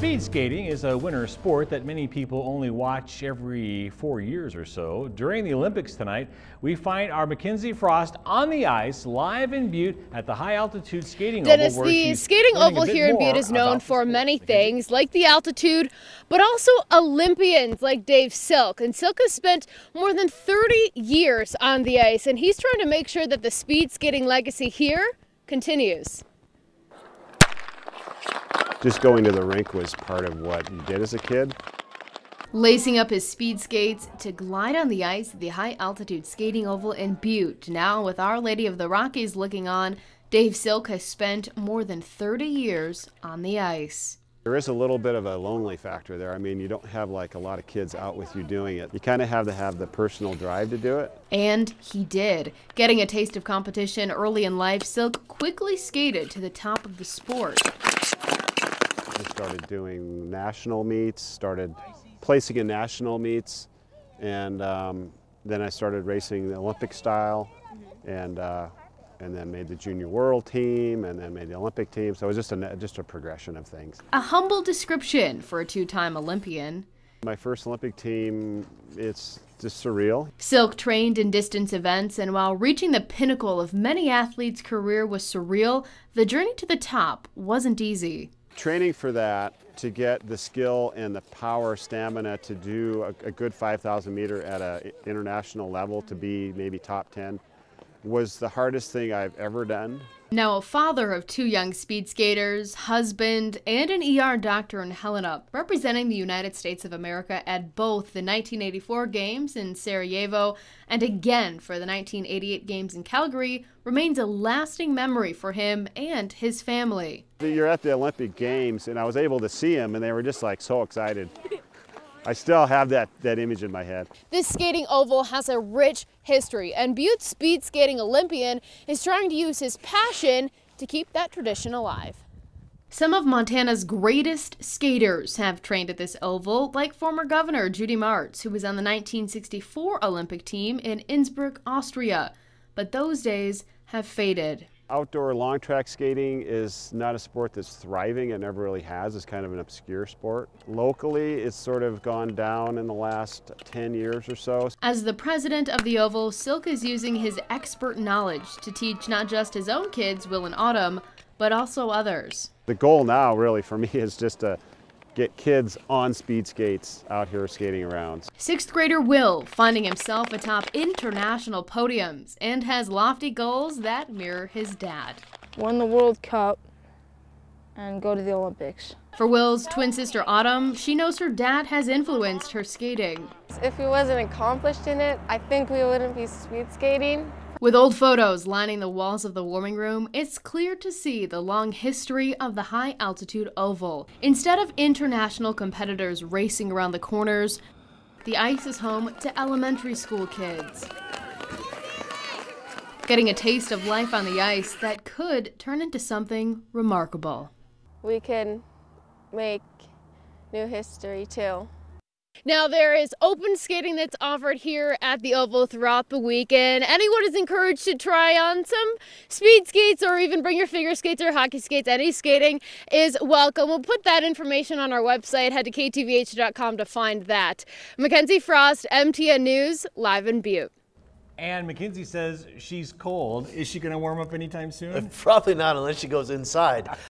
Speed skating is a winter sport that many people only watch every 4 years or so. During the Olympics tonight, we find our Mackenzie Frost on the ice live in Butte at the high altitude skating Dennis, oval. the skating oval here in Butte is known for many things like the altitude, but also Olympians like Dave Silk. And Silk has spent more than 30 years on the ice, and he's trying to make sure that the speed skating legacy here continues. Just going to the rink was part of what you did as a kid. Lacing up his speed skates to glide on the ice at the high altitude skating oval in Butte. Now, with Our Lady of the Rockies looking on, Dave Silk has spent more than 30 years on the ice. There is a little bit of a lonely factor there. I mean, you don't have like a lot of kids out with you doing it. You kind of have to have the personal drive to do it. And he did. Getting a taste of competition early in life, Silk quickly skated to the top of the sport. I started doing national meets, started placing in national meets, and then I started racing the Olympic style, and then made the junior world team, and then made the Olympic team. So it was just a progression of things. A humble description for a two-time Olympian. My first Olympic team, it's just surreal. Silk trained in distance events, and while reaching the pinnacle of many athletes' career was surreal, the journey to the top wasn't easy. Training for that, to get the skill and the power, stamina to do a good 5,000 meter at an international level, to be maybe top 10, was the hardest thing I've ever done. Now a father of two young speed skaters, husband, and an ER doctor in Helena, representing the United States of America at both the 1984 Games in Sarajevo and again for the 1988 Games in Calgary, remains a lasting memory for him and his family. You're at the Olympic Games, and I was able to see them, and they were just like so excited. I still have that image in my head. This skating oval has a rich history, and Butte's speed skating Olympian is trying to use his passion to keep that tradition alive. Some of Montana's greatest skaters have trained at this oval, like former Governor Judy Martz, who was on the 1964 Olympic team in Innsbruck, Austria. But those days have faded. Outdoor long track skating is not a sport that's thriving. It never really has. It's kind of an obscure sport. Locally, it's sort of gone down in the last 10 years or so. As the president of the Oval, Silk is using his expert knowledge to teach not just his own kids, Will and Autumn, but also others. The goal now, really, for me is just to get kids on speed skates out here skating around. Sixth grader Will finding himself atop international podiums and has lofty goals that mirror his dad. Win the World Cup and go to the Olympics. For Will's twin sister Autumn, she knows her dad has influenced her skating. If he wasn't accomplished in it, I think we wouldn't be speed skating. With old photos lining the walls of the warming room, it's clear to see the long history of the high-altitude oval. Instead of international competitors racing around the corners, the ice is home to elementary school kids, getting a taste of life on the ice that could turn into something remarkable. We can make new history too. Now there is open skating that's offered here at the Oval throughout the weekend. Anyone is encouraged to try on some speed skates or even bring your figure skates or hockey skates. Any skating is welcome. We'll put that information on our website. Head to ktvh.com to find that. Mackenzie Frost, MTN News, live in Butte. And Mackenzie says she's cold. Is she going to warm up anytime soon? Probably not unless she goes inside.